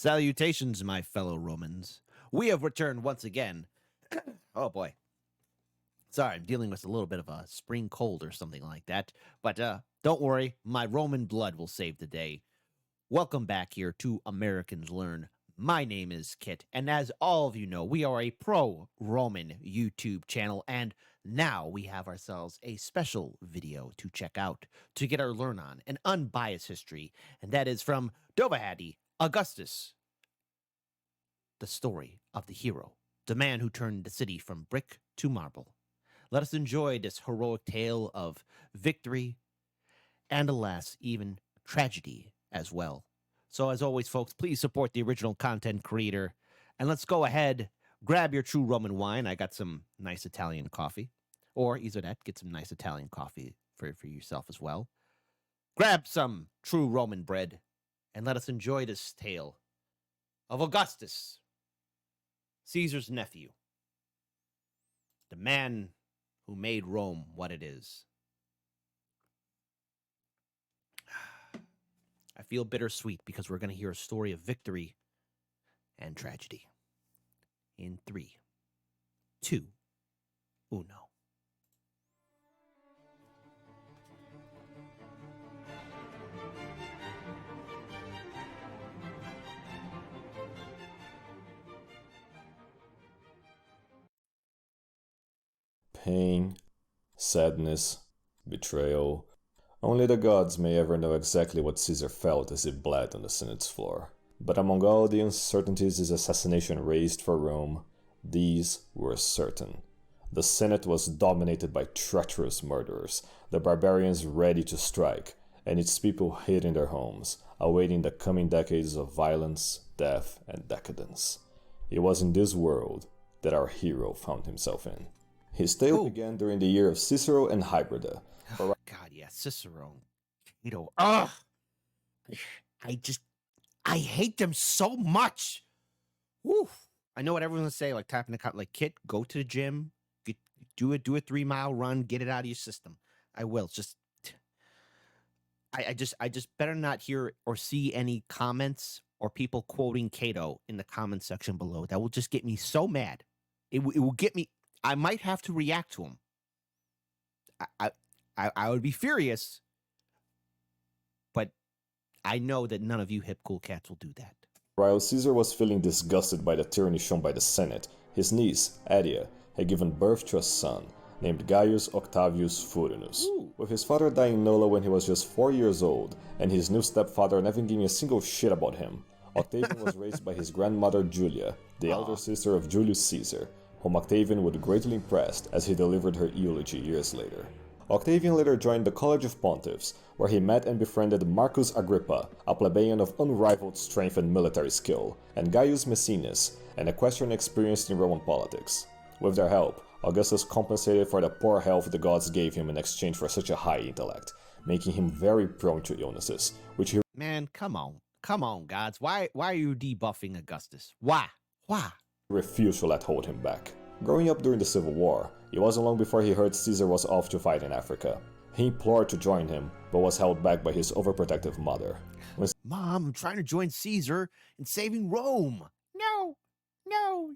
Salutations, my fellow Romans. We have returned once again. Oh boy. Sorry, I'm dealing with a little bit of a spring cold or something like that. But don't worry, my Roman blood will save the day. Welcome back here to Americans Learn. My name is Kit, and as all of you know, we are a pro-Roman YouTube channel, and now we have ourselves a special video to check out to get our learn on an unbiased history, and that is from Dovahadi, Augustus, the story of the hero, the man who turned the city from brick to marble. Let us enjoy this heroic tale of victory and, alas, even tragedy as well. So as always, folks, please support the original content creator. And let's go ahead, grab your true Roman wine. I got some nice Italian coffee. Or, Isolette, get some nice Italian coffee for yourself as well. Grab some true Roman bread, and let us enjoy this tale of Augustus, Caesar's nephew, the man who made Rome what it is. I feel bittersweet because we're going to hear a story of victory and tragedy. In 3, 2, 1. Pain, sadness, betrayal. Only the gods may ever know exactly what Caesar felt as he bled on the Senate's floor. But among all the uncertainties his assassination raised for Rome, these were certain. The Senate was dominated by treacherous murderers, the barbarians ready to strike, and its people hid in their homes, awaiting the coming decades of violence, death, and decadence. It was in this world that our hero found himself in. His tale began during the year of Cicero and Hybrida. Oh, God, yeah, Cicero. Cato. Ugh! I hate them so much. Woo! I know what everyone's gonna say, like tapping the cut, like, Kit, go to the gym, do a 3-mile run, get it out of your system. I will. I just better not hear or see any comments or people quoting Cato in the comment section below. That will just get me so mad. It will get me. I might have to react to him. I would be furious, but I know that none of you hip cool cats will do that. While Caesar was feeling disgusted by the tyranny shown by the Senate, his niece, Adia, had given birth to a son named Gaius Octavius Furinius. With his father dying nolo when he was just 4 years old, and his new stepfather never giving a single shit about him, Octavian was raised by his grandmother Julia, the elder sister of Julius Caesar, whom Octavian would greatly impressed as he delivered her eulogy years later. Octavian later joined the College of Pontiffs, where he met and befriended Marcus Agrippa, a plebeian of unrivaled strength and military skill, and Gaius Maecenas, an equestrian experienced in Roman politics. With their help, Augustus compensated for the poor health the gods gave him in exchange for such a high intellect, making him very prone to illnesses, which he... Man, come on, gods. Why are you debuffing Augustus? Why? refused to let hold him back. Growing up during the Civil War, it wasn't long before he heard Caesar was off to fight in Africa. He implored to join him, but was held back by his overprotective mother. Mom, I'm trying to join Caesar in saving Rome. No,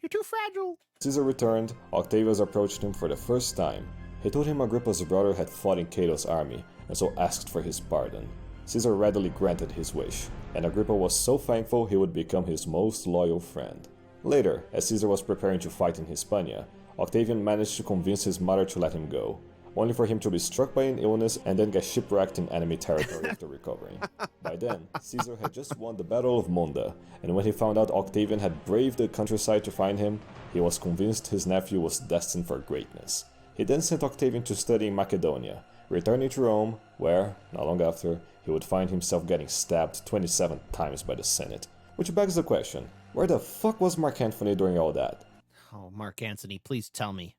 you're too fragile. Caesar returned, Octavius approached him for the first time. He told him Agrippa's brother had fought in Cato's army, and so asked for his pardon. Caesar readily granted his wish, and Agrippa was so thankful he would become his most loyal friend. Later, as Caesar was preparing to fight in Hispania, Octavian managed to convince his mother to let him go, only for him to be struck by an illness and then get shipwrecked in enemy territory after recovering. By then, Caesar had just won the Battle of Munda, and when he found out Octavian had braved the countryside to find him, he was convinced his nephew was destined for greatness. He then sent Octavian to study in Macedonia, returning to Rome, where, not long after, he would find himself getting stabbed 27 times by the Senate. Which begs the question, where the fuck was Mark Antony during all that? Oh, Mark Antony, please tell me,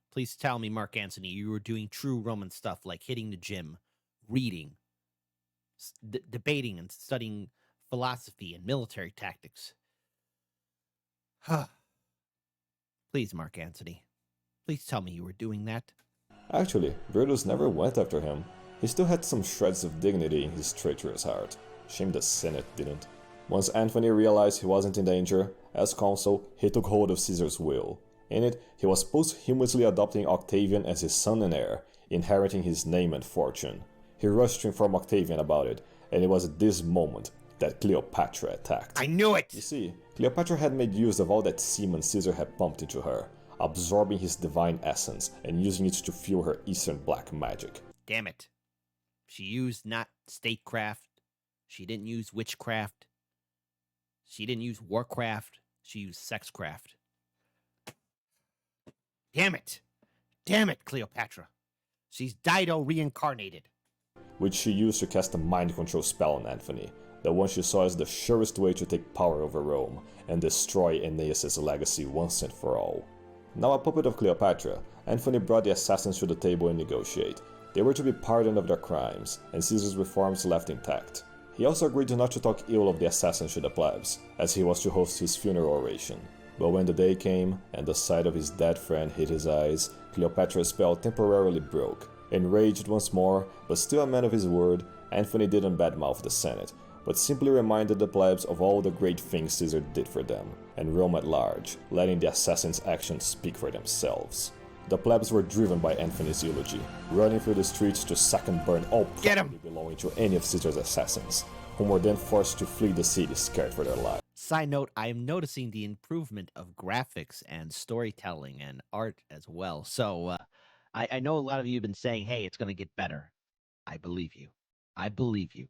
Mark Antony, you were doing true Roman stuff like hitting the gym, reading, debating and studying philosophy and military tactics. Please, Mark Antony, please tell me you were doing that. Actually, Brutus never went after him. He still had some shreds of dignity in his traitorous heart. Shame the Senate didn't. Once Antony realized he wasn't in danger, as consul, he took hold of Caesar's will. In it, he was posthumously adopting Octavian as his son and heir, inheriting his name and fortune. He rushed to inform Octavian about it, and it was at this moment that Cleopatra attacked. I knew it! You see, Cleopatra had made use of all that semen Caesar had pumped into her, absorbing his divine essence and using it to fuel her Eastern black magic. Damn it. She used not statecraft. She didn't use witchcraft. She didn't use warcraft. She used sexcraft. Damn it. Damn it, Cleopatra. She's Dido reincarnated. Which she used to cast a mind control spell on Antony, the one she saw as the surest way to take power over Rome and destroy Aeneas' legacy once and for all. Now a puppet of Cleopatra, Antony brought the assassins to the table and negotiate. They were to be pardoned of their crimes, and Caesar's reforms left intact. He also agreed not to talk ill of the assassins to the plebs, as he was to host his funeral oration. But when the day came, and the sight of his dead friend hit his eyes, Cleopatra's spell temporarily broke. Enraged once more, but still a man of his word, Antony didn't badmouth the Senate, but simply reminded the plebs of all the great things Caesar did for them, and Rome at large, letting the assassins' actions speak for themselves. The plebs were driven by Antony's eulogy, running through the streets to sack and burn all property belonging to any of Caesar's assassins, whom were then forced to flee the city scared for their lives. Side note, I am noticing the improvement of graphics and storytelling and art as well. So I know a lot of you have been saying, hey, it's going to get better. I believe you. I believe you.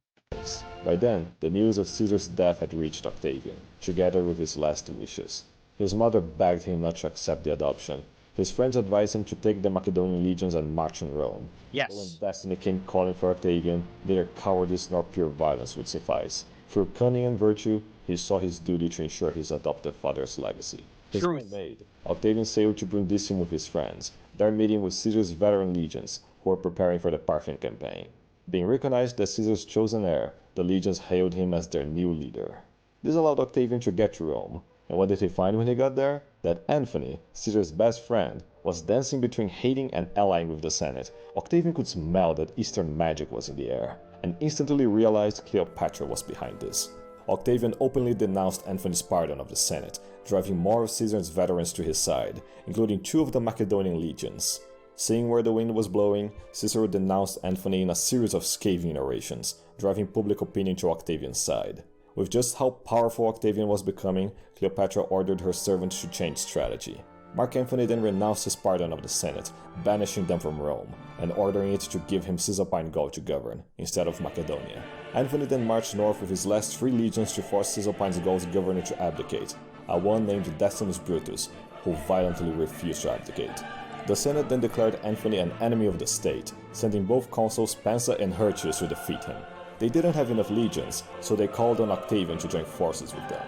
By then, the news of Caesar's death had reached Octavian, together with his last wishes. His mother begged him not to accept the adoption. His friends advised him to take the Macedonian legions and march on Rome. Yes. But when destiny came calling for Octavian, neither cowardice nor pure violence would suffice. Through cunning and virtue, he saw his duty to ensure his adopted father's legacy. His mind made, Octavian sailed to Brundisium with his friends, there meeting with Caesar's veteran legions, who were preparing for the Parthian campaign. Being recognized as Caesar's chosen heir, the legions hailed him as their new leader. This allowed Octavian to get to Rome, and what did he find when he got there? That Antony, Caesar's best friend, was dancing between hating and allying with the Senate. Octavian could smell that Eastern magic was in the air, and instantly realized Cleopatra was behind this. Octavian openly denounced Antony's pardon of the Senate, driving more of Caesar's veterans to his side, including 2 of the Macedonian legions. Seeing where the wind was blowing, Cicero denounced Antony in a series of scathing orations, driving public opinion to Octavian's side. With just how powerful Octavian was becoming, Cleopatra ordered her servants to change strategy. Mark Antony then renounced his pardon of the Senate, banishing them from Rome, and ordering it to give him Cisalpine Gaul to govern, instead of Macedonia. Antony then marched north with his last 3 legions to force Cisalpine Gaul's governor to abdicate, a one named Decimus Brutus, who violently refused to abdicate. The Senate then declared Antony an enemy of the state, sending both consuls Pansa and Hirtius to defeat him. They didn't have enough legions, so they called on Octavian to join forces with them.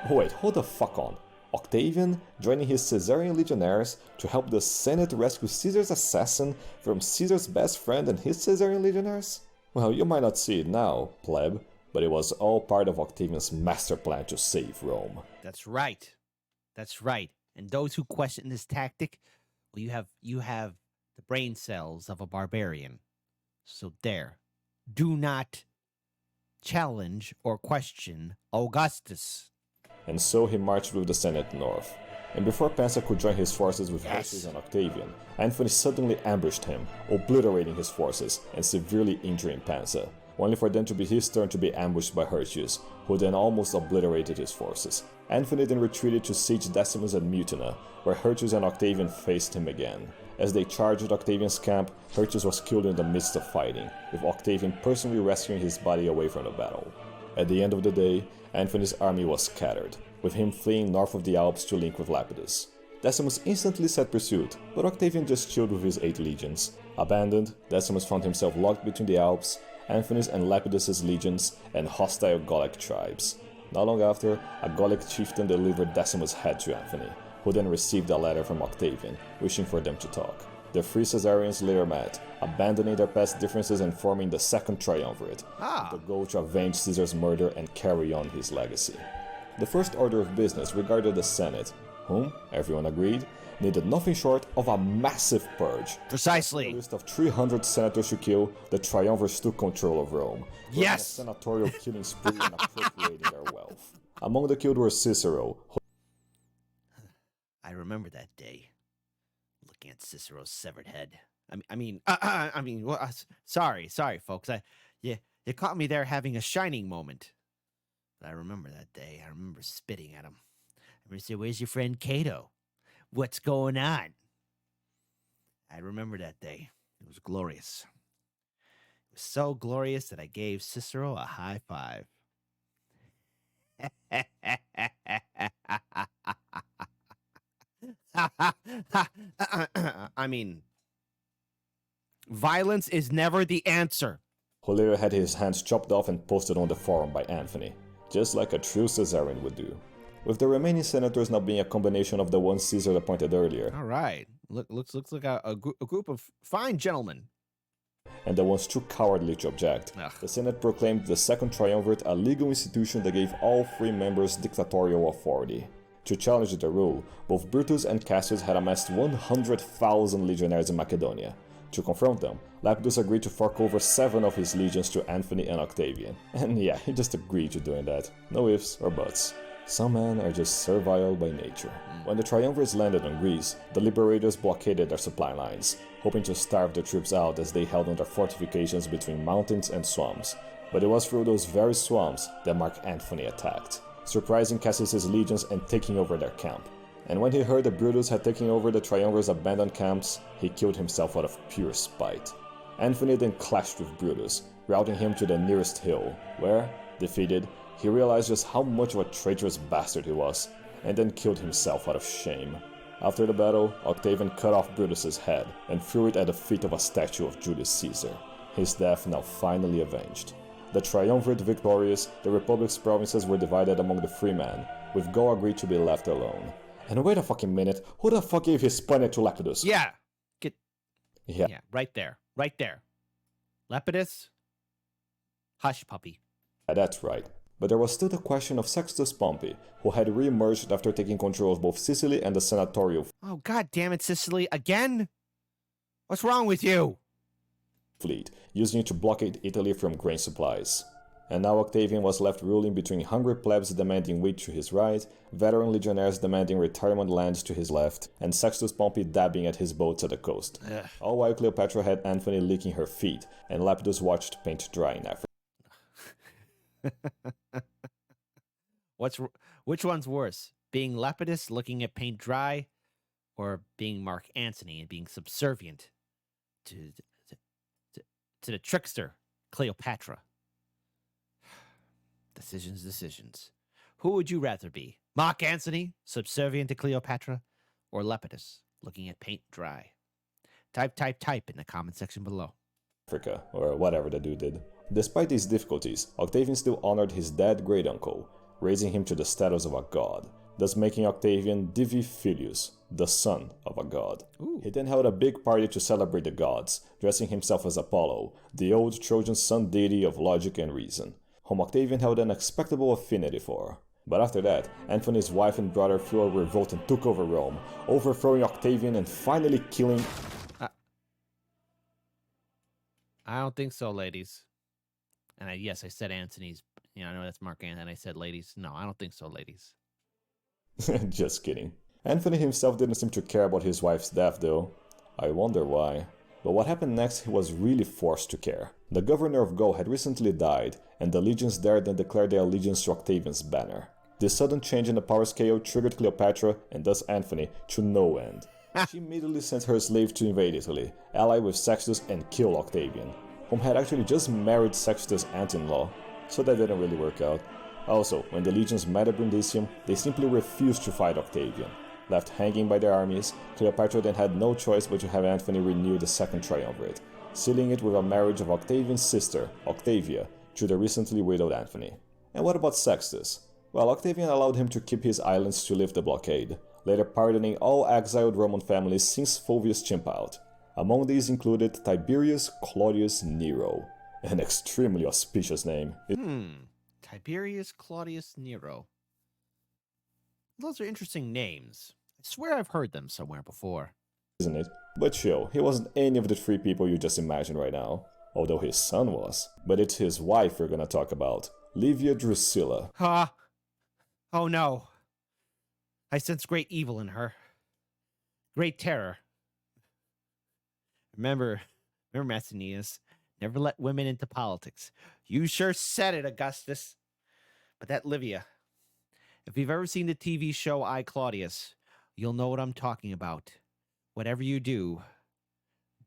Wait, hold the fuck on. Octavian joining his Caesarian legionaries to help the Senate rescue Caesar's assassin from Caesar's best friend and his Caesarian legionaries? Well, you might not see it now, pleb, but it was all part of Octavian's master plan to save Rome. That's right. That's right. And those who question this tactic, well, you have the brain cells of a barbarian. So there. Do not challenge or question Augustus. And so he marched with the Senate north. And before Pansa could join his forces with Hirtius and Octavian, Antony suddenly ambushed him, obliterating his forces and severely injuring Pansa, only for them to be his turn to be ambushed by Hirtius, who then almost obliterated his forces. Antony then retreated to siege Decimus at Mutina, where Hirtius and Octavian faced him again. As they charged Octavian's camp, Hirtius was killed in the midst of fighting, with Octavian personally rescuing his body away from the battle. At the end of the day, Antony's army was scattered, with him fleeing north of the Alps to link with Lepidus. Decimus instantly set pursuit, but Octavian just chilled with his 8 legions. Abandoned, Decimus found himself locked between the Alps, Antony's and Lepidus' legions, and hostile Gallic tribes. Not long after, a Gallic chieftain delivered Decimus' head to Antony, who then received a letter from Octavian, wishing for them to talk. The 3 Caesarians later met, abandoning their past differences and forming the Second Triumvirate, with the goal to avenge Caesar's murder and carry on his legacy. The first order of business regarded the Senate, whom, everyone agreed, needed nothing short of a massive purge. Precisely. A list of 300 senators to kill, the triumvirs took control of Rome. Yes! Running a senatorial killing spree and appropriating their wealth. Among the killed were Cicero. I remember that day, looking at Cicero's severed head. Well, sorry, folks. You caught me there having a shining moment. But I remember that day. I remember spitting at him. I remember saying, "Where's your friend Cato? What's going on?" I remember that day. It was glorious. It was so glorious that I gave Cicero a high five. I mean, violence is never the answer. Who later had his hands chopped off and posted on the forum by Antony, just like a true Caesarian would do. With the remaining senators now being a combination of the ones Caesar appointed earlier. All right. Looks like a group of fine gentlemen. And the ones too cowardly to object. Ugh. The Senate proclaimed the Second Triumvirate a legal institution that gave all three members dictatorial authority. To challenge the rule, both Brutus and Cassius had amassed 100,000 legionaries in Macedonia. To confront them, Lepidus agreed to fork over 7 of his legions to Antony and Octavian. And yeah, he just agreed to doing that. No ifs or buts. Some men are just servile by nature. When the triumvirs landed on Greece, the liberators blockaded their supply lines, hoping to starve the troops out as they held on their fortifications between mountains and swamps. But it was through those very swamps that Mark Antony attacked, surprising Cassius' legions and taking over their camp. And when he heard that Brutus had taken over the triumvirs' abandoned camps, he killed himself out of pure spite. Antony then clashed with Brutus, routing him to the nearest hill, where, defeated, he realized just how much of a traitorous bastard he was, and then killed himself out of shame. After the battle, Octavian cut off Brutus' head and threw it at the feet of a statue of Julius Caesar, his death now finally avenged. The triumvirate victorious, the Republic's provinces were divided among the free men, with Gaul agreed to be left alone. And wait a fucking minute, who the fuck gave his Spaniard to Lepidus? Yeah. Yeah, Right there. Lepidus. Hush, puppy. That's right. But there was still the question of Sextus Pompey, who had re-emerged after taking control of both Sicily and the senatorial Oh, god damn it, Sicily, again? What's wrong with you? fleet, using it to blockade Italy from grain supplies. And now Octavian was left ruling between hungry plebs demanding wheat to his right, veteran legionnaires demanding retirement lands to his left, and Sextus Pompey dabbing at his boats at the coast. Ugh. All while Cleopatra had Antony licking her feet, and Lepidus watched paint dry in Africa. Which one's worse? Being Lepidus looking at paint dry, or being Mark Antony and being subservient to the trickster Cleopatra? Decisions. Who would you rather be? Mark Antony, subservient to Cleopatra, or Lepidus, looking at paint dry? Type in the comment section below. Africa, or whatever the dude did. Despite these difficulties, Octavian still honored his dead great-uncle, raising him to the status of a god, thus making Octavian Divi Filius, the son of a god. Ooh. He then held a big party to celebrate the gods, dressing himself as Apollo, the old Trojan sun deity of logic and reason, whom Octavian held an expectable affinity for. But after that, Antony's wife and brother threw a revolt and took over Rome, overthrowing Octavian and finally killing... I don't think so, ladies. And yes, I said Antony's. I know that's Mark Antony. I said ladies. No, I don't think so, ladies. Just kidding. Antony himself didn't seem to care about his wife's death, though. I wonder why. But what happened next, he was really forced to care. The governor of Gaul had recently died, and the legions dared then declared their allegiance to Octavian's banner. This sudden change in the power scale triggered Cleopatra, and thus Antony, to no end. She immediately sent her slave to invade Italy, ally with Sextus and kill Octavian, whom had actually just married Sextus' aunt-in-law, so that didn't really work out. Also, when the legions met at Brundisium, they simply refused to fight Octavian. Left hanging by their armies, Cleopatra then had no choice but to have Antony renew the Second Triumvirate, sealing it with a marriage of Octavian's sister, Octavia, to the recently widowed Antony. And what about Sextus? Well, Octavian allowed him to keep his islands to lift the blockade, later pardoning all exiled Roman families since Fulvius chimp out. Among these included Tiberius Claudius Nero, an extremely auspicious name. Tiberius Claudius Nero. Those are interesting names. I swear I've heard them somewhere before. Isn't it? But chill, he wasn't any of the three people you just imagined right now. Although his son was. But it's his wife we're gonna talk about. Livia Drusilla. Oh no. I sense great evil in her. Great terror. Remember Massinius, never let women into politics. You sure said it, Augustus. But that Livia, if you've ever seen the TV show I, Claudius, you'll know what I'm talking about. Whatever you do,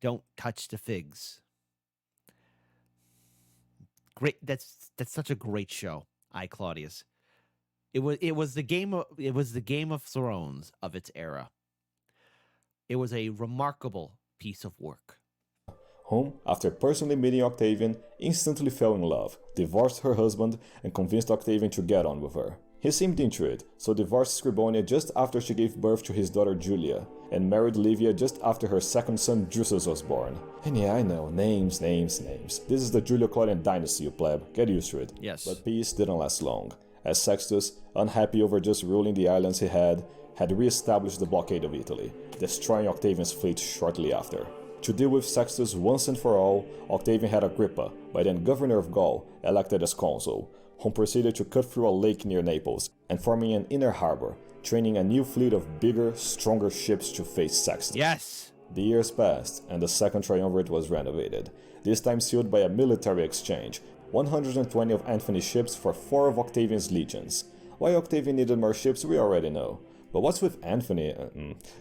don't touch the figs. Great, that's such a great show, I, Claudius. It was the Game of Thrones of its era. It was a remarkable piece of work. Whom, after personally meeting Octavian, instantly fell in love, divorced her husband, and convinced Octavian to get on with her. He seemed into it, so divorced Scribonia just after she gave birth to his daughter Julia, and married Livia just after her second son Drusus was born. And yeah, I know, names. This is the Julio-Claudian dynasty, you pleb, get used to it. Yes. But peace didn't last long, as Sextus, unhappy over just ruling the islands he had re-established the blockade of Italy, destroying Octavian's fleet shortly after. To deal with Sextus once and for all, Octavian had Agrippa, by then governor of Gaul, elected as consul, whom proceeded to cut through a lake near Naples and forming an inner harbor, training a new fleet of bigger, stronger ships to face Sextus. Yes! The years passed, and the second triumvirate was renovated, this time sealed by a military exchange, 120 of Antony's ships for 4 of Octavian's legions. Why Octavian needed more ships we already know, but what's with Antony,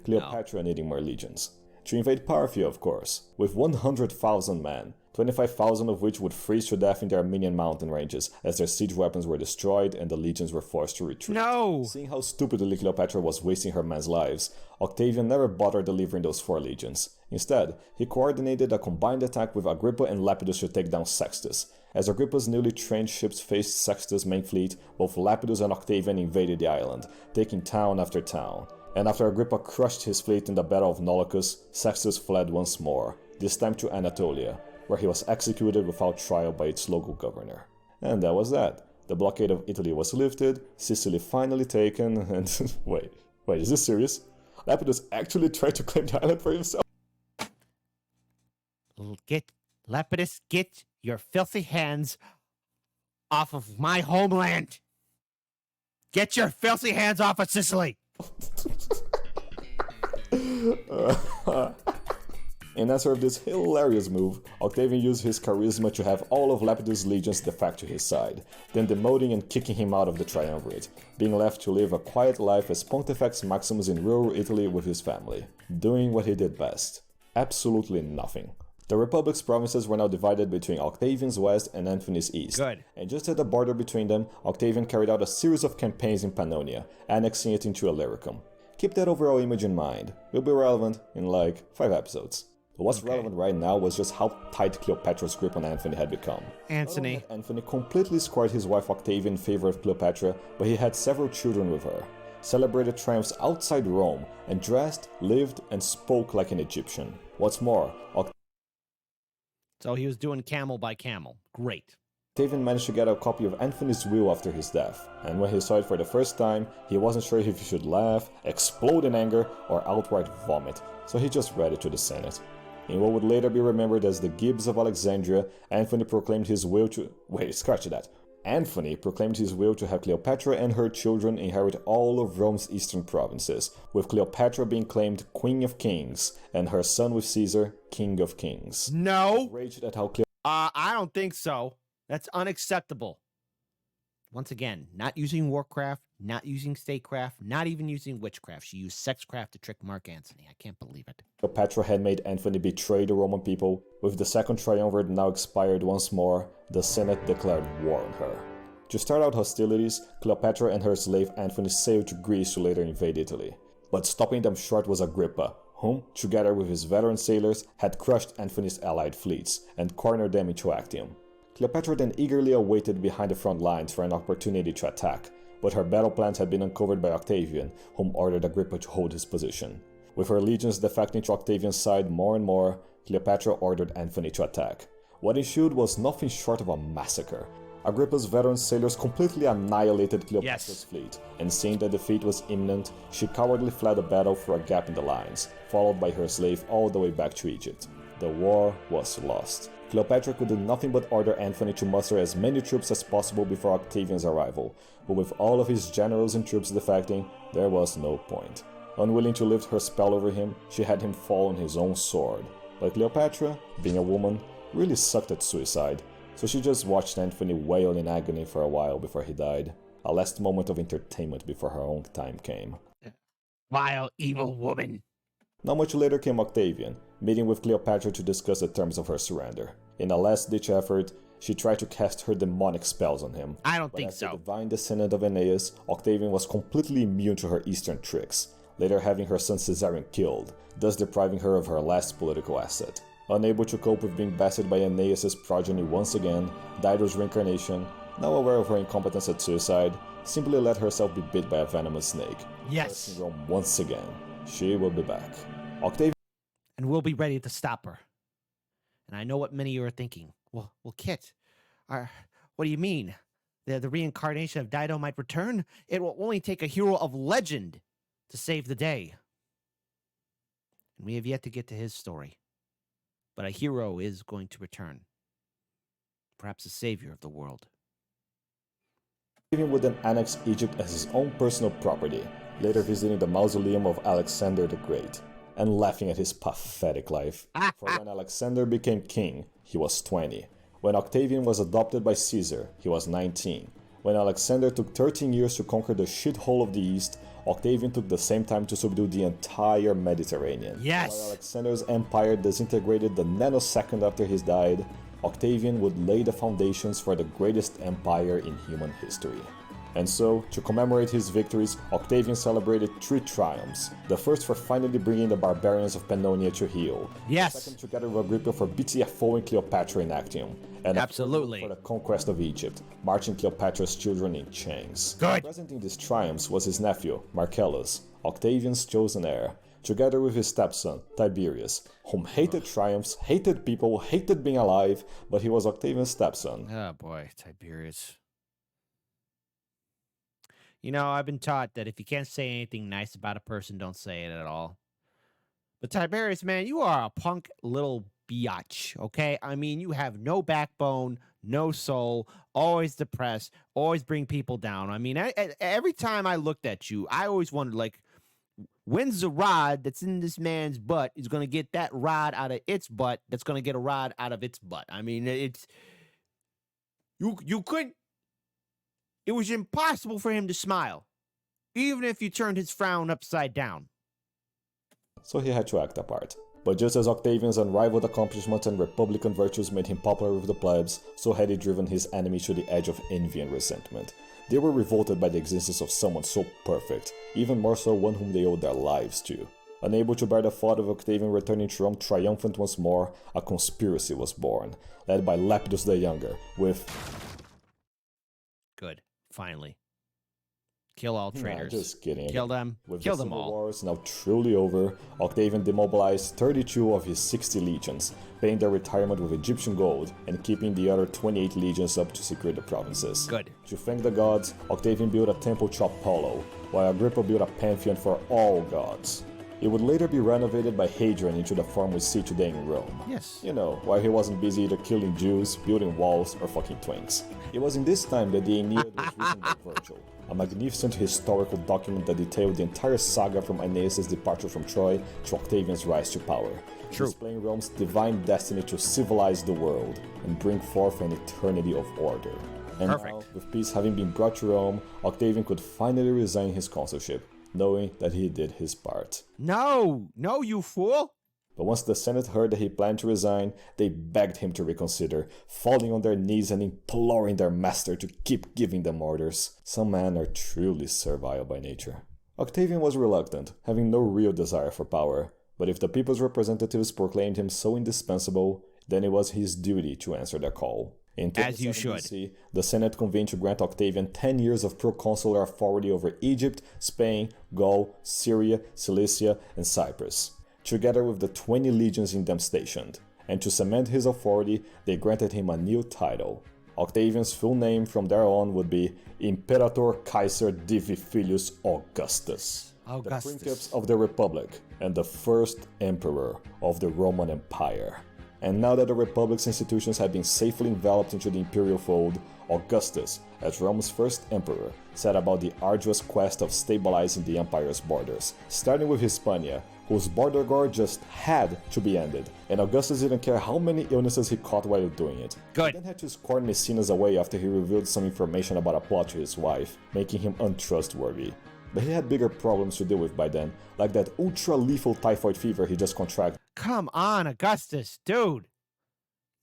Cleopatra needing more legions? To invade Parthia, of course, with 100,000 men, 25,000 of which would freeze to death in the Armenian mountain ranges as their siege weapons were destroyed and the legions were forced to retreat. No! Seeing how stupidly Cleopatra was wasting her men's lives, Octavian never bothered delivering those 4 legions. Instead, he coordinated a combined attack with Agrippa and Lepidus to take down Sextus. As Agrippa's newly trained ships faced Sextus' main fleet, both Lepidus and Octavian invaded the island, taking town after town. And after Agrippa crushed his fleet in the Battle of Naulochus, Sextus fled once more, this time to Anatolia, where he was executed without trial by its local governor. And that was that. The blockade of Italy was lifted, Sicily finally taken, and wait, is this serious? Lepidus actually tried to claim the island for himself? Lepidus, get your filthy hands off of my homeland! Get your filthy hands off of Sicily! In answer of this hilarious move, Octavian used his charisma to have all of Lepidus' legions defect to his side, then demoting and kicking him out of the triumvirate, being left to live a quiet life as Pontifex Maximus in rural Italy with his family, doing what he did best: absolutely nothing. The Republic's provinces were now divided between Octavian's west and Antony's east. Good. And just at the border between them, Octavian carried out a series of campaigns in Pannonia, annexing it into Illyricum. Keep that overall image in mind. Will be relevant in like 5 episodes. But what's relevant right now was just how tight Cleopatra's grip on Antony had become. Antony. Antony completely scored his wife Octavian in favor of Cleopatra, but he had several children with her, celebrated triumphs outside Rome, and dressed, lived, and spoke like an Egyptian. What's more, So he was doing camel by camel. Great. Octavian managed to get a copy of Antony's will after his death, and when he saw it for the first time, he wasn't sure if he should laugh, explode in anger, or outright vomit, so he just read it to the Senate. In what would later be remembered as the Gibbs of Alexandria, Antony proclaimed his will to... Antony proclaimed his will to have Cleopatra and her children inherit all of Rome's eastern provinces, with Cleopatra being claimed Queen of Kings, and her son with Caesar, King of Kings. No! Raged at how I don't think so. That's unacceptable. Once again, not using warcraft, not using statecraft, not even using witchcraft. She used sexcraft to trick Mark Antony. I can't believe it. Cleopatra had made Antony betray the Roman people. With the second triumvirate now expired once more, the Senate declared war on her. To start out hostilities, Cleopatra and her slave Antony sailed to Greece to later invade Italy. But stopping them short was Agrippa, whom, together with his veteran sailors, had crushed Antony's allied fleets and cornered them into Actium. Cleopatra then eagerly awaited behind the front lines for an opportunity to attack, but her battle plans had been uncovered by Octavian, whom ordered Agrippa to hold his position. With her legions defecting to Octavian's side more and more, Cleopatra ordered Antony to attack. What ensued was nothing short of a massacre. Agrippa's veteran sailors completely annihilated Cleopatra's Yes. fleet, and seeing that defeat was imminent, she cowardly fled the battle through a gap in the lines, followed by her slave all the way back to Egypt. The war was lost. Cleopatra could do nothing but order Antony to muster as many troops as possible before Octavian's arrival, but with all of his generals and troops defecting, there was no point. Unwilling to lift her spell over him, she had him fall on his own sword. But Cleopatra, being a woman, really sucked at suicide, so she just watched Antony wail in agony for a while before he died. A last moment of entertainment before her own time came. Vile, evil woman. Not much later came Octavian, meeting with Cleopatra to discuss the terms of her surrender. In a last-ditch effort, she tried to cast her demonic spells on him. I don't But think as the so. divine descendant of Aeneas, Octavian was completely immune to her eastern tricks, later having her son Caesarion killed, thus depriving her of her last political asset. Unable to cope with being bested by Aeneas' progeny once again, Dido's reincarnation, now aware of her incompetence at suicide, simply let herself be bit by a venomous snake. Yes. Cursing Rome once again. She will be back. Octavian And we'll be ready to stop her. And I know what many of you are thinking. Well, Kit, what do you mean? The reincarnation of Dido might return? It will only take a hero of legend to save the day. And we have yet to get to his story. But a hero is going to return. Perhaps a savior of the world. would then annex Egypt as his own personal property, later visiting the mausoleum of Alexander the Great, and laughing at his pathetic life. For when Alexander became king, he was 20. When Octavian was adopted by Caesar, he was 19. When Alexander took 13 years to conquer the shithole of the East, Octavian took the same time to subdue the entire Mediterranean. Yes! While Alexander's empire disintegrated the nanosecond after he died, Octavian would lay the foundations for the greatest empire in human history. And so, to commemorate his victories, Octavian celebrated 3 triumphs. The first for finally bringing the barbarians of Pannonia to heel. Yes! The second together with Agrippa for BTFOing Cleopatra in Actium. And Absolutely. for the conquest of Egypt, marching Cleopatra's children in chains. Good. Present in these triumphs was his nephew, Marcellus, Octavian's chosen heir, together with his stepson, Tiberius, whom hated triumphs, hated people, hated being alive, but he was Octavian's stepson. Oh boy, Tiberius. You know, I've been taught that if you can't say anything nice about a person, don't say it at all. But Tiberius, man, you are a punk little biatch, okay? I mean, you have no backbone, no soul, always depressed, always bring people down. I mean, every time I looked at you, I always wondered, like, when's the rod that's in this man's butt is going to get that rod out of its butt that's going to get a rod out of its butt? I mean, it's... You couldn't... It was impossible for him to smile, even if you turned his frown upside down. So he had to act a part. But just as Octavian's unrivaled accomplishments and republican virtues made him popular with the plebs, so had he driven his enemies to the edge of envy and resentment. They were revolted by the existence of someone so perfect, even more so one whom they owed their lives to. Unable to bear the thought of Octavian returning to Rome triumphant once more, a conspiracy was born, led by Lepidus the Younger, with... Good. Finally. Kill all Nah, traitors. just kidding. Kill them. With Kill the them civil all. wars now truly over, Octavian demobilized 32 of his 60 legions, paying their retirement with Egyptian gold and keeping the other 28 legions up to secure the provinces. Good. To thank the gods, Octavian built a temple to Apollo, while Agrippa built a pantheon for all gods. It would later be renovated by Hadrian into the form we see today in Rome. Yes. You know, while he wasn't busy either killing Jews, building walls, or fucking twinks. It was in this time that the Aeneid was written by Virgil, a magnificent historical document that detailed the entire saga from Aeneas' departure from Troy to Octavian's rise to power, True. displaying Rome's divine destiny to civilize the world and bring forth an eternity of order. And Perfect. now, with peace having been brought to Rome, Octavian could finally resign his consulship, knowing that he did his part. No, you fool. But once the Senate heard that he planned to resign, they begged him to reconsider, falling on their knees and imploring their master to keep giving them orders. Some men are truly servile by nature. Octavian was reluctant, having no real desire for power, but if the people's representatives proclaimed him so indispensable, then it was his duty to answer their call. In As you 27 should. BC, the Senate convened to grant Octavian 10 years of proconsular authority over Egypt, Spain, Gaul, Syria, Cilicia, and Cyprus, together with the 20 legions in them stationed. And to cement his authority, they granted him a new title, Octavian's full name from there on would be Imperator Caesar Divi Filius Augustus, the Princeps of the Republic and the first Emperor of the Roman Empire. And now that the Republic's institutions had been safely enveloped into the imperial fold, Augustus, as Rome's first emperor, set about the arduous quest of stabilizing the empire's borders, starting with Hispania, whose border war just had to be ended, and Augustus didn't care how many illnesses he caught while doing it. Good. He then had to scorn Messina's away after he revealed some information about a plot to his wife, making him untrustworthy. But he had bigger problems to deal with by then, like that ultra-lethal typhoid fever he just contracted. Come on, Augustus, dude.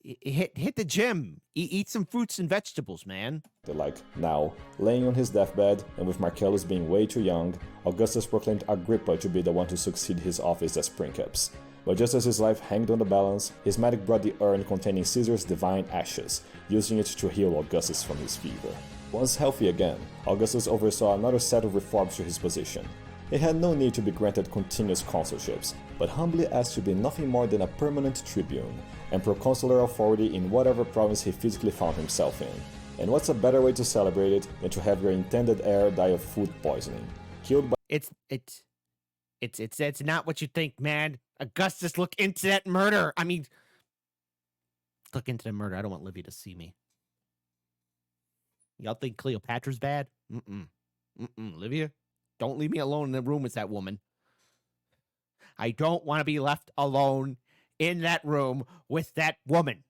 Hit the gym. Eat some fruits and vegetables, man. Like, now, laying on his deathbed, and with Marcellus being way too young, Augustus proclaimed Agrippa to be the one to succeed his office as princeps. But just as his life hanged on the balance, his medic brought the urn containing Caesar's divine ashes, using it to heal Augustus from his fever. Once healthy again, Augustus oversaw another set of reforms to his position. He had no need to be granted continuous consulships, but humbly asked to be nothing more than a permanent tribune, and proconsular authority in whatever province he physically found himself in. And what's a better way to celebrate it than to have your intended heir die of food poisoning, killed by— It's not what you think, man. Augustus, look into that murder. I mean, look into the murder. I don't want Livia to see me. Y'all think Cleopatra's bad? Livia, don't leave me alone in the room with that woman. I don't want to be left alone in that room with that woman.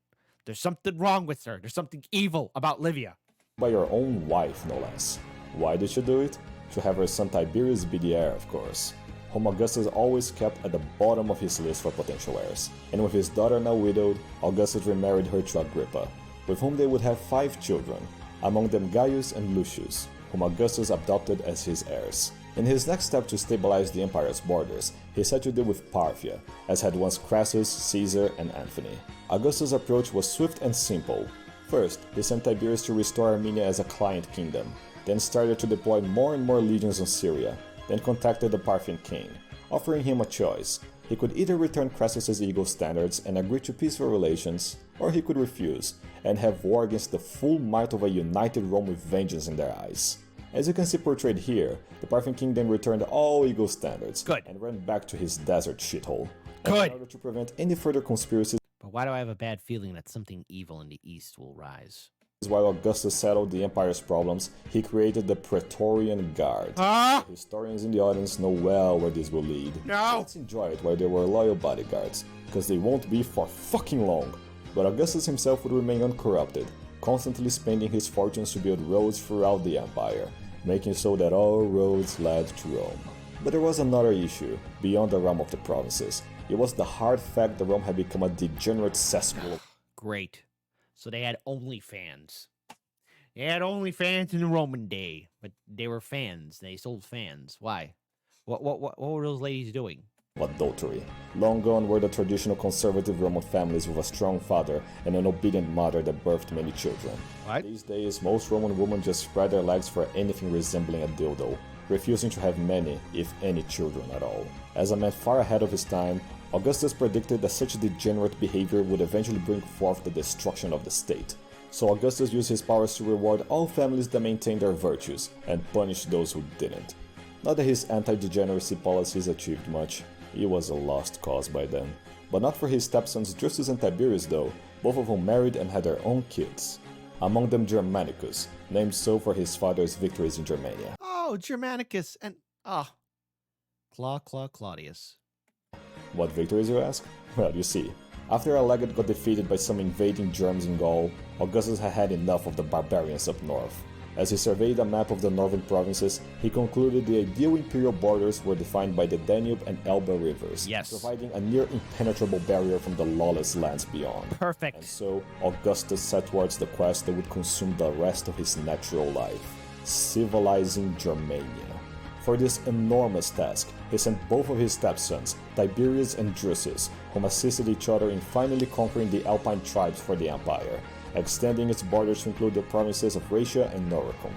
There's something wrong with her. There's something evil about Livia. by your own wife, no less. Why did she do it? To have her son Tiberius be the heir, of course, whom Augustus always kept at the bottom of his list for potential heirs. And with his daughter now widowed, Augustus remarried her to Agrippa, with whom they would have 5 children, among them Gaius and Lucius, whom Augustus adopted as his heirs. In his next step to stabilize the empire's borders, he set to deal with Parthia, as had once Crassus, Caesar, and Antony. Augustus' approach was swift and simple. First, he sent Tiberius to restore Armenia as a client kingdom, then started to deploy more and more legions on Syria, then contacted the Parthian king, offering him a choice. He could either return Crassus's ego standards and agree to peaceful relations, or he could refuse, and have war against the full might of a united Rome with vengeance in their eyes. As you can see portrayed here, the Parthian king then returned all ego standards and ran back to his desert shithole. In order to prevent any further conspiracies. But why do I have a bad feeling that something evil in the east will rise? While Augustus settled the empire's problems, he created the Praetorian Guard. Historians in the audience know well where this will lead. Let's enjoy it while they were loyal bodyguards, because they won't be for fucking long. But Augustus himself would remain uncorrupted, constantly spending his fortunes to build roads throughout the empire, making so that all roads led to Rome. But there was another issue, beyond the realm of the provinces. It was the hard fact that Rome had become a degenerate cesspool. Great. So they had OnlyFans. They had OnlyFans in the Roman day, but they were fans. They sold fans. Why? What were those ladies doing? Adultery. Long gone were the traditional conservative Roman families with a strong father and an obedient mother that birthed many children. What? These days, most Roman women just spread their legs for anything resembling a dildo, refusing to have many, if any, children at all. As a man far ahead of his time, Augustus predicted that such degenerate behavior would eventually bring forth the destruction of the state. So Augustus used his powers to reward all families that maintained their virtues, and punish those who didn't. Not that his anti-degeneracy policies achieved much. He was a lost cause by then. But not for his stepsons Justus and Tiberius though, both of whom married and had their own kids. Among them Germanicus, named so for his father's victories in Germania. Oh, Germanicus and... Claudius. What victories, you ask? Well, you see, after a legate got defeated by some invading Germs in Gaul, Augustus had had enough of the barbarians up north. As he surveyed a map of the northern provinces, he concluded the ideal imperial borders were defined by the Danube and Elbe rivers, providing a near impenetrable barrier from the lawless lands beyond. Perfect. And so, Augustus set towards the quest that would consume the rest of his natural life, civilizing Germania. For this enormous task, he sent both of his stepsons, Tiberius and Drusus, whom assisted each other in finally conquering the Alpine tribes for the empire, extending its borders to include the provinces of Raetia and Noricum.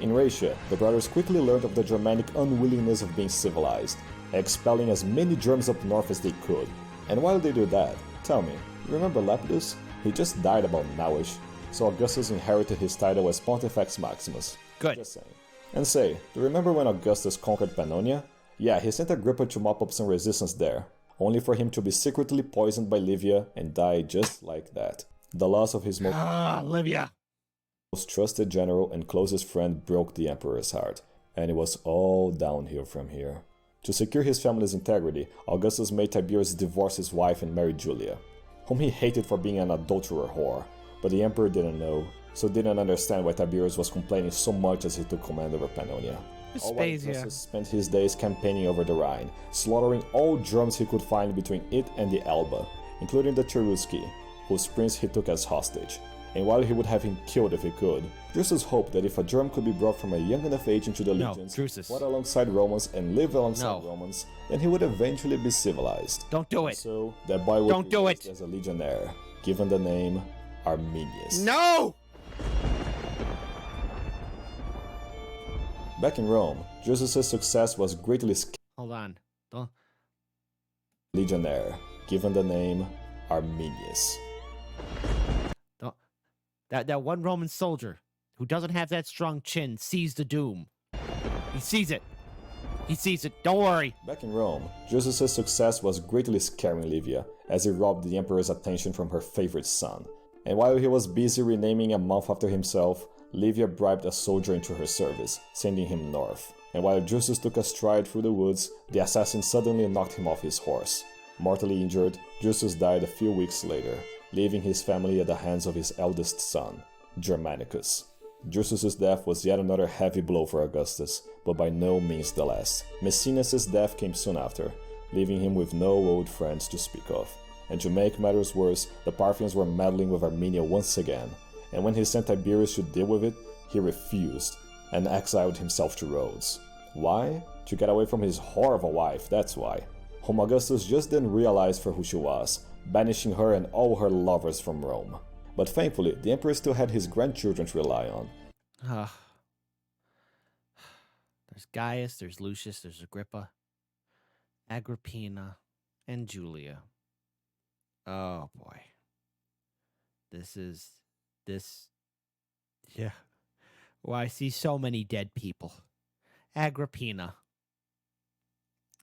In Raetia, the brothers quickly learned of the Germanic unwillingness of being civilized, expelling as many Germs up north as they could. And while they do that, tell me, you remember Lepidus? He just died about nowish. so Augustus inherited his title as Pontifex Maximus. Good. Just saying. And say, do you remember when Augustus conquered Pannonia? Yeah, he sent Agrippa to mop up some resistance there, only for him to be secretly poisoned by Livia and die just like that. The loss of his Livia! most trusted general and closest friend broke the emperor's heart, and it was all downhill from here. To secure his family's integrity, Augustus made Tiberius divorce his wife and marry Julia, whom he hated for being an adulterer whore, but the emperor didn't know, so didn't understand why Tiberius was complaining so much as he took command over Pannonia. All while Augustus spent his days campaigning over the Rhine, slaughtering all Germans he could find between it and the Elbe, including the Cherusci, whose prince he took as hostage. And while he would have him killed if he could, Drusus hoped that if a German could be brought from a young enough age into the legions, fought alongside Romans and live alongside Romans, then he would eventually be civilized. Don't do it. So that boy would be raised as a legionnaire, given the name Arminius. No! Back in Rome, Drusus's success was greatly Hold on. Don't. legionnaire, given the name Arminius. Don't. That one Roman soldier who doesn't have that strong chin sees the doom. He sees it. He sees it. Don't worry. Back in Rome, Drusus's success was greatly scaring Livia, as he robbed the emperor's attention from her favorite son. And while he was busy renaming a month after himself, Livia bribed a soldier into her service, sending him north. And while Drusus took a stride through the woods, the assassin suddenly knocked him off his horse. Mortally injured, Drusus died a few weeks later, leaving his family at the hands of his eldest son, Germanicus. Drusus's death was yet another heavy blow for Augustus, but by no means the last. Maecenas' death came soon after, leaving him with no old friends to speak of. And to make matters worse, the Parthians were meddling with Armenia once again, and when he sent Tiberius to deal with it, he refused, and exiled himself to Rhodes. Why? To get away from his whore of a wife, that's why. Whom Augustus just didn't realize for who she was, banishing her and all her lovers from Rome. But thankfully, the emperor still had his grandchildren to rely on. There's Gaius, there's Lucius, there's Agrippa, Agrippina, and Julia. Oh boy. Yeah. Well, I see so many dead people. Agrippina.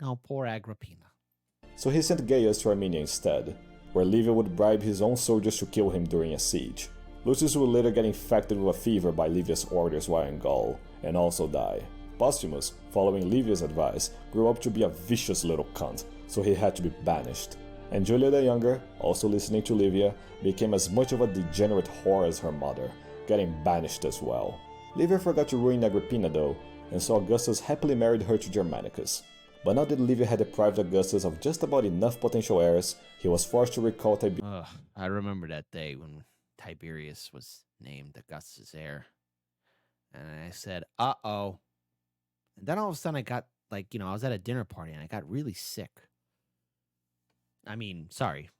Oh, poor Agrippina. So he sent Gaius to Armenia instead, where Livia would bribe his own soldiers to kill him during a siege. Lucius would later get infected with a fever by Livia's orders while in Gaul, and also die. Postumus, following Livia's advice, grew up to be a vicious little cunt, so he had to be banished. And Julia the Younger, also listening to Livia, became as much of a degenerate whore as her mother, getting banished as well. Livia forgot to ruin Agrippina though, and so Augustus happily married her to Germanicus. But now that Livia had deprived Augustus of just about enough potential heirs, he was forced to recall Tiberius. I remember that day when Tiberius was named Augustus' heir. And I said, uh-oh. And then all of a sudden I got, I was at a dinner party and I got really sick. Sorry.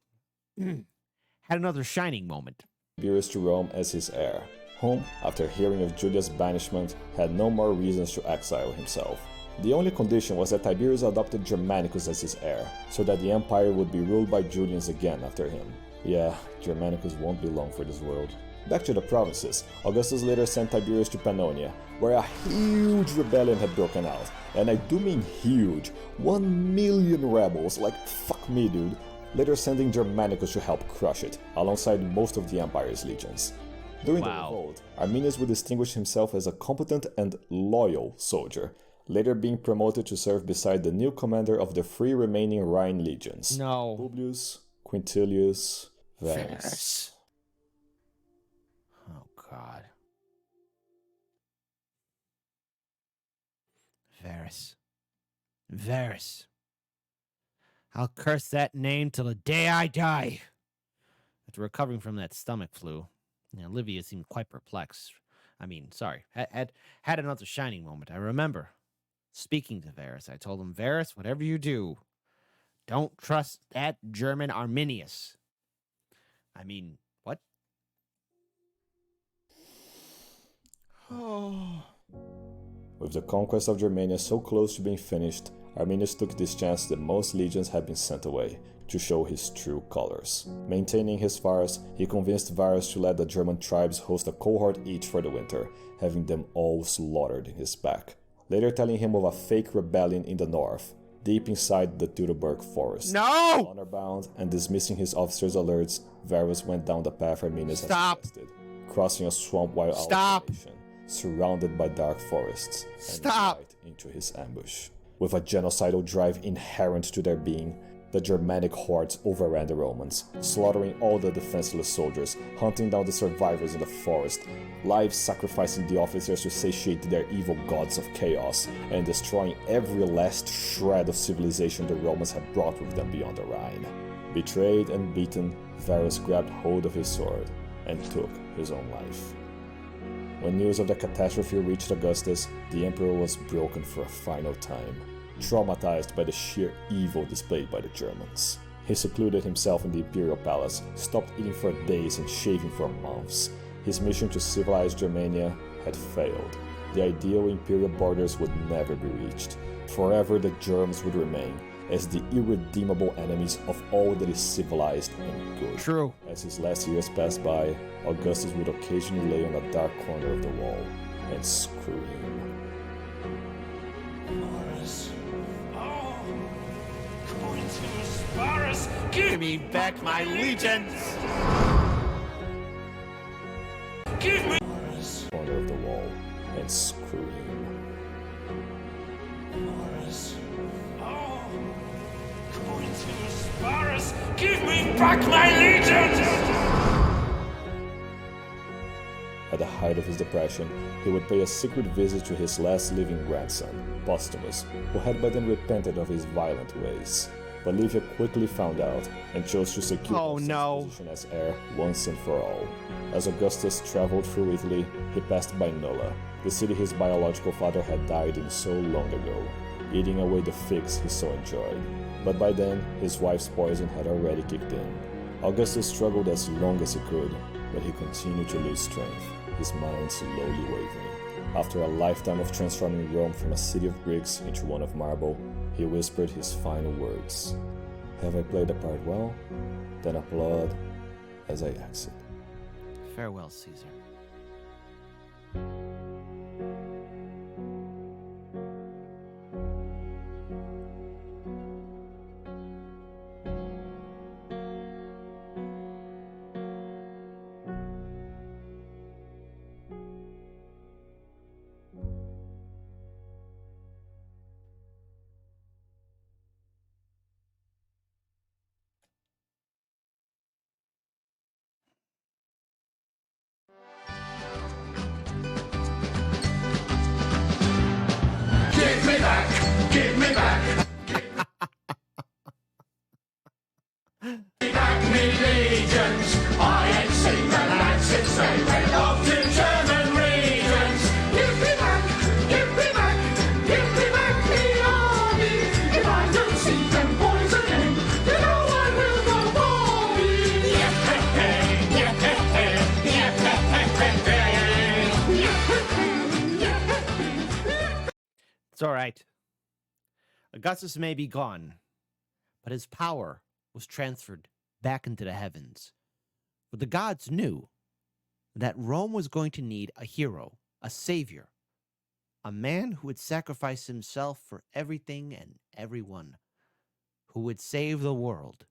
Had another shining moment. Tiberius to Rome as his heir, whom, after hearing of Julia's banishment, had no more reasons to exile himself. The only condition was that Tiberius adopted Germanicus as his heir, so that the empire would be ruled by Julians again after him. Yeah, Germanicus won't be long for this world. Back to the provinces, Augustus later sent Tiberius to Pannonia, where a huge rebellion had broken out. And I do mean huge. 1 million rebels, fuck me dude, later sending Germanicus to help crush it, alongside most of the empire's legions. During the revolt, Arminius would distinguish himself as a competent and loyal soldier, later being promoted to serve beside the new commander of the 3 remaining Rhine legions. Publius Quintilius Varus. Oh God. Varus. I'll curse that name till the day I die. After recovering from that stomach flu, Livia seemed quite perplexed. Had another shining moment. I remember speaking to Varus. I told him, Varus, whatever you do, don't trust that German Arminius. What? Oh. With the conquest of Germania so close to being finished, Arminius took this chance that most legions had been sent away, to show his true colors. Maintaining his farce, he convinced Varus to let the German tribes host a cohort each for the winter, having them all slaughtered in his back. Later telling him of a fake rebellion in the north, deep inside the Teutoburg forest. No! Honor-bound and dismissing his officers' alerts, Varus went down the path Arminius had suggested, crossing a swamp while out of the nation, surrounded by dark forests, and right into his ambush. With a genocidal drive inherent to their being, the Germanic hordes overran the Romans, slaughtering all the defenseless soldiers, hunting down the survivors in the forest, live sacrificing the officers to satiate their evil gods of chaos, and destroying every last shred of civilization the Romans had brought with them beyond the Rhine. Betrayed and beaten, Varus grabbed hold of his sword and took his own life. When news of the catastrophe reached Augustus, the emperor was broken for a final time, traumatized by the sheer evil displayed by the Germans. He secluded himself in the imperial palace, stopped eating for days and shaving for months. His mission to civilize Germania had failed. The ideal imperial borders would never be reached. Forever the Germs would remain as the irredeemable enemies of all that is civilized and good. True. As his last years passed by, Augustus would occasionally lay on a dark corner of the wall and scream. Varus, give me back my legions! Give me Corner of the wall and scream. Varus, give me back my legions! At the height of his depression, he would pay a secret visit to his last living grandson, Postumus, who had by then repented of his violent ways. But Livia quickly found out and chose to secure his position as heir once and for all. As Augustus traveled through Italy, he passed by Nola, the city his biological father had died in so long ago, eating away the figs he so enjoyed. But by then, his wife's poison had already kicked in. Augustus struggled as long as he could, but he continued to lose strength, his mind slowly wavering. After a lifetime of transforming Rome from a city of bricks into one of marble, he whispered his final words. "Have I played the part well? Then applaud as I exit." Farewell, Caesar. Give me back. Give back me legions. I ain't seen the lads since they went off to German regions. Give me back the army. If I don't see them boys again, then no one will go for me. It's all right. Augustus may be gone, but his power was transferred back into the heavens. For the gods knew that Rome was going to need a hero, a savior, a man who would sacrifice himself for everything and everyone, who would save the world,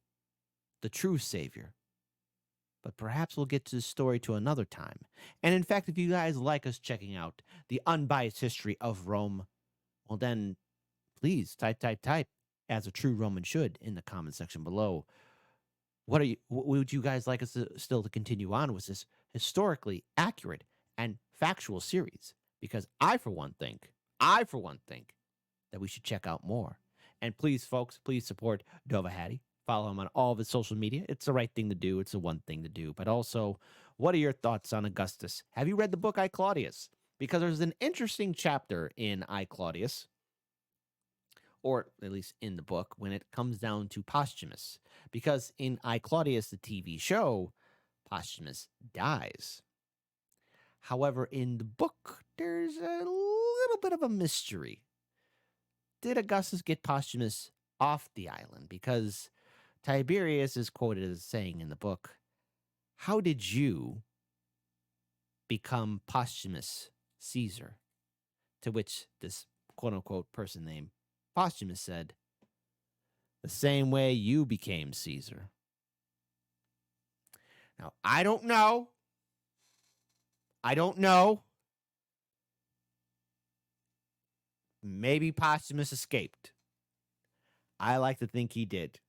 the true savior. But perhaps we'll get to this story to another time. And in fact, if you guys like us checking out the unbiased history of Rome, well then, please type, as a true Roman should, in the comment section below. What would you guys like us to still to continue on with this historically accurate and factual series? Because I for one think that we should check out more. And please, folks, please support Dova Hattie. Follow him on all of his social media. It's the right thing to do. It's the one thing to do. But also, what are your thoughts on Augustus? Have you read the book I, Claudius? Because there's an interesting chapter in I, Claudius, or at least in the book, when it comes down to Posthumus. Because in I, Claudius, the TV show, Posthumus dies. However, in the book, there's a little bit of a mystery. Did Augustus get Posthumus off the island? Because Tiberius is quoted as saying in the book, "How did you become posthumous Caesar?" To which this quote unquote person named Posthumus said, "The same way you became Caesar." Now, I don't know. Maybe Posthumus escaped. I like to think he did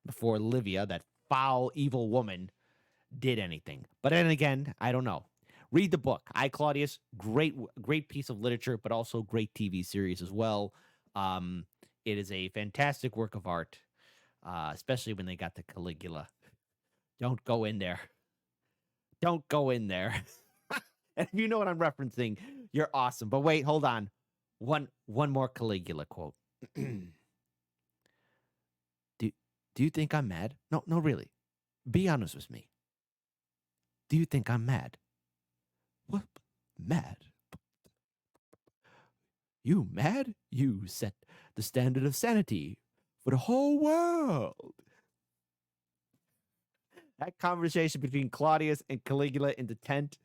before Livia, that foul, evil woman, did anything. But then again, I don't know. Read the book. I, Claudius, great piece of literature, but also great TV series as well. It is a fantastic work of art, especially when they got the Caligula. Don't go in there. Don't go in there. And if you know what I'm referencing, you're awesome. But wait, hold on. One more Caligula quote. Do you think I'm mad? No, really. Be honest with me. Do you think I'm mad? What? Mad? You mad? You set the standard of sanity for the whole world. That conversation between Claudius and Caligula in the tent,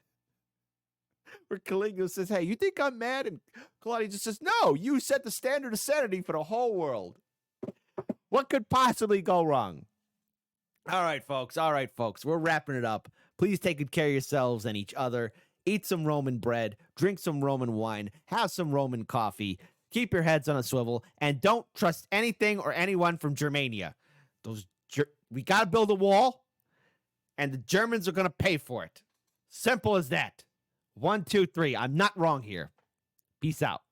where Caligula says, "Hey, you think I'm mad?" And Claudius just says, "No, you set the standard of sanity for the whole world." What could possibly go wrong? All right, folks. We're wrapping it up. Please take good care of yourselves and each other. Eat some Roman bread, drink some Roman wine, have some Roman coffee, keep your heads on a swivel, and don't trust anything or anyone from Germania. We got to build a wall, and the Germans are going to pay for it. Simple as that. 1, 2, 3. I'm not wrong here. Peace out.